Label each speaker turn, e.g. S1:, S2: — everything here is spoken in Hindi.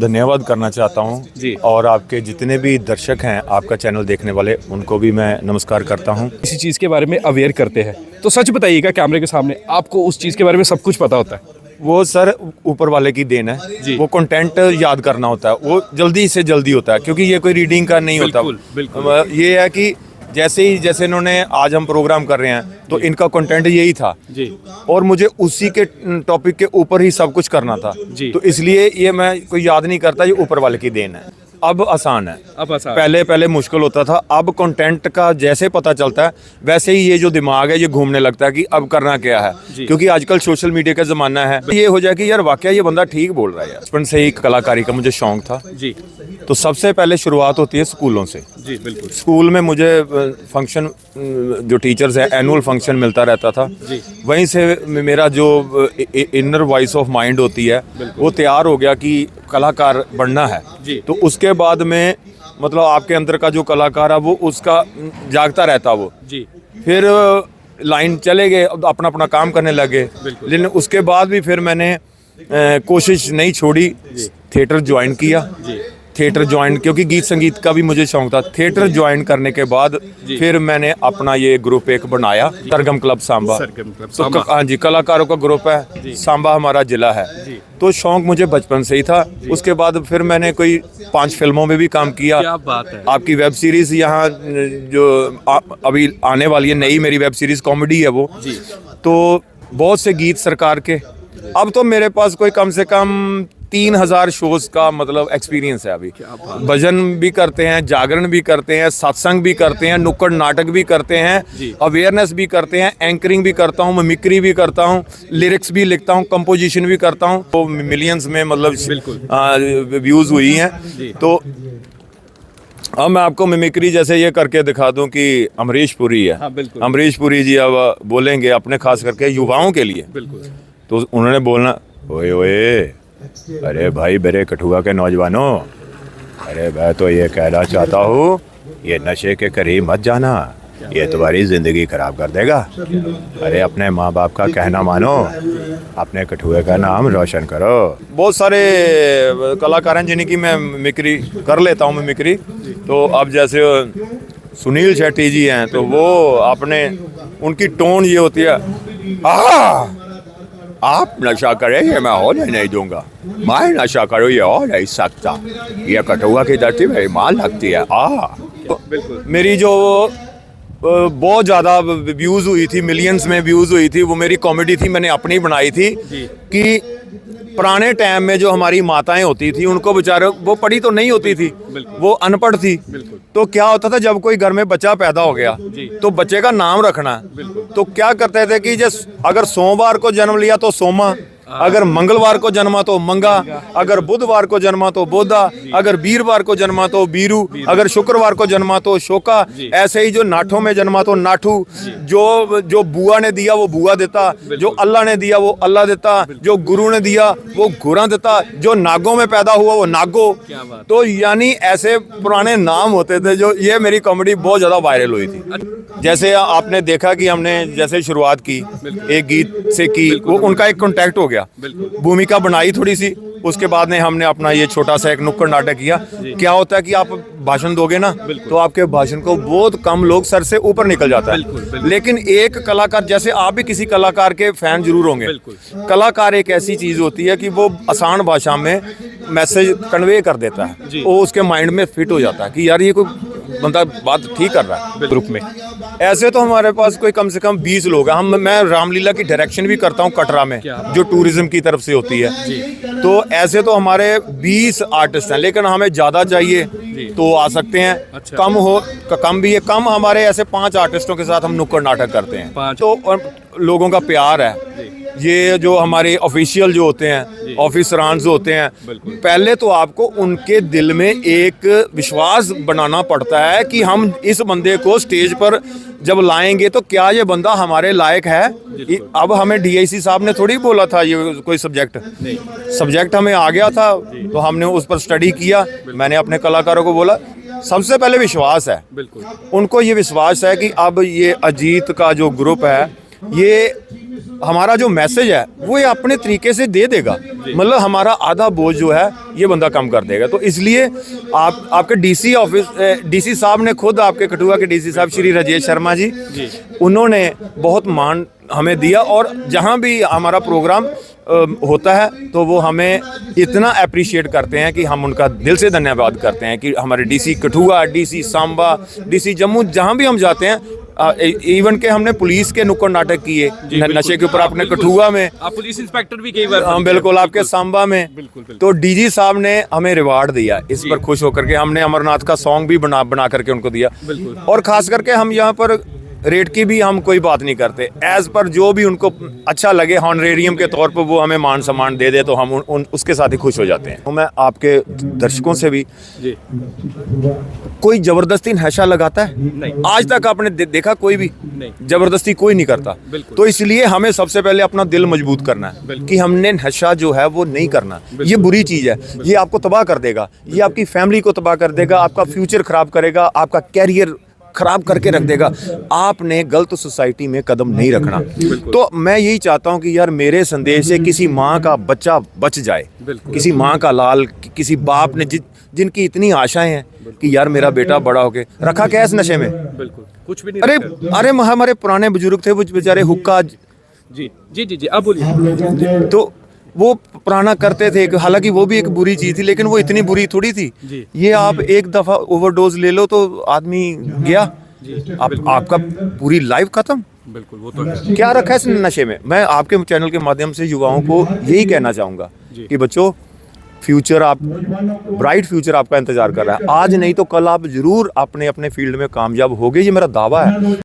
S1: धन्यवाद करना चाहता हूँ
S2: जी।
S1: और आपके जितने भी दर्शक हैं आपका चैनल देखने वाले उनको भी मैं नमस्कार करता हूँ।
S2: किसी चीज़ के बारे में अवेयर करते हैं तो सच बताइएगा कैमरे के सामने, आपको उस चीज़ के बारे में सब कुछ पता होता है?
S1: वो सर ऊपर वाले की देन है
S2: जी।
S1: वो कंटेंट याद करना होता है, वो जल्दी से जल्दी होता है क्योंकि ये कोई रीडिंग का नहीं होता।
S2: बिल्कुल।
S1: ये है कि जैसे इन्होंने आज हम प्रोग्राम कर रहे हैं तो इनका कंटेंट यही था
S2: जी।
S1: और मुझे उसी के टॉपिक के ऊपर ही सब कुछ करना था
S2: जी।
S1: तो इसलिए ये मैं कोई याद नहीं करता, ये ऊपर वाले की देन है। अब आसान है,
S2: अब आसान।
S1: पहले मुश्किल होता था, अब कंटेंट का जैसे पता चलता है वैसे ही ये जो दिमाग है ये घूमने लगता है कि अब करना क्या है, क्योंकि आजकल सोशल मीडिया का ज़माना है। ये हो जाए कि यार वाकई ये बंदा ठीक बोल रहा है। बचपन से ही कलाकारी का मुझे शौक था
S2: जी।
S1: तो सबसे पहले शुरुआत होती है स्कूलों से।
S2: जी बिल्कुल।
S1: स्कूल में मुझे फंक्शन जो टीचर्स हैं एनुअल फंक्शन मिलता रहता था, वहीं से मेरा जो इनर वॉइस ऑफ माइंड होती है वो तैयार हो गया कि कलाकार बनना है। तो उसके बाद में मतलब आपके अंदर का जो कलाकार है वो उसका जागता रहता वो
S2: जी।
S1: फिर लाइन चले गए, अपना अपना काम करने लगे। लेकिन उसके बाद भी फिर मैंने कोशिश नहीं छोड़ी, थिएटर ज्वाइन किया। थिएटर ज्वाइन क्योंकि गीत संगीत का भी मुझे शौक था। थिएटर ज्वाइन करने के बाद फिर मैंने अपना ये ग्रुप एक बनाया, सरगम क्लब सांबा। तो हाँ जी, कलाकारों का ग्रुप है, सांबा हमारा जिला है। तो शौक मुझे बचपन से ही था। उसके बाद फिर मैंने कोई 5 फिल्मों में भी काम किया।
S2: क्या बात है।
S1: आपकी वेब सीरीज यहाँ जो अभी आने वाली है, नई मेरी वेब सीरीज कॉमेडी है वो। तो बहुत से गीत सरकार के, अब तो मेरे पास कोई कम से कम 3000 शोज का मतलब एक्सपीरियंस है अभी। भजन भी करते हैं, जागरण भी करते हैं, सत्संग भी करते हैं, नुक्कड़ नाटक भी करते हैं, अवेयरनेस भी करते हैं, एंकरिंग भी करता हूँ, मिमिक्री भी करता हूँ, लिरिक्स भी लिखता हूँ, कंपोजिशन भी करता हूँ। तो मिलियंस में मतलब व्यूज हुई हैं। तो अब मैं आपको मिमिक्री जैसे ये करके दिखा दूं कि अमरीश पुरी है।
S2: हाँ, बिल्कुल।
S1: अमरीश पुरी जी अब बोलेंगे अपने खास करके युवाओं के लिए।
S2: बिल्कुल।
S1: तो उन्होंने बोलना, ओए ओए, अरे भाई मेरे कठुआ के नौजवानों, अरे मैं तो ये कहना चाहता हूँ ये नशे के करीब मत जाना, ये तुम्हारी ज़िंदगी ख़राब कर देगा। अरे अपने माँ बाप का कहना मानो, अपने कठुए का नाम रोशन करो। बहुत सारे कलाकार हैं जिनकी मैं मिमिक्री कर लेता हूँ मिमिक्री। तो अब जैसे सुनील शेट्टी जी हैं तो वो अपने उनकी टोन ये होती है, आप नशा करें ये मैं होने नहीं दूंगा, मैं नशा करूँ ये हो नहीं सकता, ये कठुआ की धरती मेरी माँ लगती है। तो मेरी जो बहुत ज़्यादा व्यूज़ हुई थी, मिलियंस में व्यूज़ हुई थी, वो मेरी कॉमेडी थी, मैंने अपनी बनाई थी कि पुराने टाइम में जो हमारी माताएं होती थी उनको बेचारे वो पढ़ी तो नहीं होती थी, वो अनपढ़ थी। तो क्या होता था जब कोई घर में बच्चा पैदा हो गया तो बच्चे का नाम रखना, तो क्या करते थे कि अगर सोमवार को जन्म लिया तो सोमा, अगर मंगलवार को जन्मा तो मंगा, अगर बुधवार को जन्मा तो बोधा, अगर वीरवार को जन्मा तो बीरू, अगर शुक्रवार को जन्मा तो शोका। ऐसे ही जो नाठों में जन्मा तो नाठू, जो बुआ ने दिया वो बुआ देता, जो अल्लाह ने दिया वो अल्लाह देता, जो गुरु ने दिया वो गुरा देता, जो नागों में पैदा हुआ वो नागो। तो यानी ऐसे पुराने नाम होते थे। जो ये मेरी कॉमेडी बहुत ज़्यादा वायरल हुई थी। जैसे आपने देखा कि हमने जैसे शुरुआत की एक गीत से की, वो उनका एक कॉन्टैक्ट हो गया, भूमिका बनाई थोड़ी सी, उसके बाद में हमने अपना ये छोटा सा एक नुक्कड़ नाटक किया। क्या होता है कि आप भाषण दोगे ना तो आपके भाषण को बहुत कम लोग सर से ऊपर निकल जाता है। लेकिन एक कलाकार, जैसे आप भी किसी कलाकार के फैन जरूर होंगे, कलाकार एक ऐसी चीज होती है कि वो आसान भाषा में मैसेज कन्वे कर देता है, वो उसके माइंड में फिट हो जाता है कि यार ये कोई बंदा बात ठीक कर रहा है। ग्रुप में ऐसे तो हमारे पास कोई कम से कम 20 लोग हैं। मैं रामलीला की डायरेक्शन भी करता हूँ कटरा में, जो टूरिज्म की तरफ से होती है। तो ऐसे तो हमारे 20 आर्टिस्ट हैं, लेकिन हमें ज़्यादा चाहिए तो आ सकते हैं। अच्छा। कम भी है, कम हमारे ऐसे 5 आर्टिस्टों के साथ हम नुक्कड़ नाटक करते हैं। तो लोगों का प्यार है। ये जो हमारे ऑफिशियल जो होते हैं, ऑफिसरान जो होते हैं, पहले तो आपको उनके दिल में एक विश्वास बनाना पड़ता है कि हम इस बंदे को स्टेज पर जब लाएंगे तो क्या ये बंदा हमारे लायक है। अब हमें डीआईसी साहब ने थोड़ी बोला था ये कोई सब्जेक्ट हमें आ गया था तो हमने उस पर स्टडी किया। मैंने अपने कलाकारों को बोला सबसे पहले विश्वास है, उनको ये विश्वास है कि अब ये अजीत का जो ग्रुप है ये हमारा जो मैसेज है वो ये अपने तरीके से दे देगा, मतलब हमारा आधा बोझ जो है ये बंदा कम कर देगा। तो इसलिए आपके डीसी ऑफिस, डीसी साहब ने खुद, आपके कठुआ के डीसी साहब श्री राजेश शर्मा जी, उन्होंने बहुत मान हमें दिया, और जहाँ भी हमारा प्रोग्राम होता है तो वो हमें इतना अप्रिशिएट करते हैं कि हम उनका दिल से धन्यवाद करते हैं कि हमारे DC Kathua, DC Samba, DC Jammu, जहाँ भी हम जाते हैं, इवन के हमने पुलिस के नुक्कड़ नाटक किए नशे के ऊपर, अपने कठुआ में,
S2: आप पुलिस इंस्पेक्टर भी कई बार,
S1: हाँ बिल्कुल, आपके सांबा में, तो डीजी साहब ने हमें रिवार्ड दिया इस पर खुश होकर के। हमने अमरनाथ का सॉन्ग भी बना करके उनको दिया, और खास करके हम यहाँ पर रेट की भी हम कोई बात नहीं करते, एज पर जो भी उनको अच्छा लगे हॉनरेरियम के तौर पर वो हमें मान सम्मान दे दे तो हम उसके साथ ही खुश हो जाते हैं। तो मैं आपके दर्शकों से भी, कोई जबरदस्ती नशा लगाता है
S2: नहीं,
S1: आज तक आपने देखा कोई भी
S2: नहीं,
S1: जबरदस्ती कोई नहीं करता। तो इसलिए हमें सबसे पहले अपना दिल मजबूत करना है कि हमने नशा जो है वो नहीं करना। ये बुरी चीज़ है, ये आपको तबाह कर देगा, ये आपकी फैमिली को तबाह कर देगा, आपका फ्यूचर खराब करेगा, आपका कैरियर खराब करके रख देगा। आपने गलत सोसाइटी में कदम नहीं रखना। तो मैं यही चाहता हूं कि यार मेरे संदेश से किसी माँ का बच्चा बच जाए, किसी माँ का लाल, किसी बाप ने जिनकी इतनी आशाएं हैं कि यार मेरा बेटा बड़ा होके, रखा क्या इस नशे में,
S2: बिल्कुल कुछ भी नहीं।
S1: अरे हमारे पुराने बुजुर्ग थे वो बेचारे हुक्का,
S2: जी जी जी जी, आप बोलिए।
S1: तो वो पुराना करते थे, हालांकि वो भी एक बुरी चीज़ थी, लेकिन वो इतनी बुरी थोड़ी थी। ये आप एक दफ़ा ओवरडोज ले लो तो आदमी गया, आपका पूरी लाइफ खत्म।
S2: बिल्कुल, वो तो है।
S1: क्या रखा है इस नशे में। मैं आपके चैनल के माध्यम से युवाओं को यही कहना चाहूँगा कि बच्चों, फ्यूचर ब्राइट फ्यूचर आपका इंतजार कर रहा है। आज नहीं तो कल आप जरूर अपने फील्ड में कामयाब होगे, ये मेरा दावा है।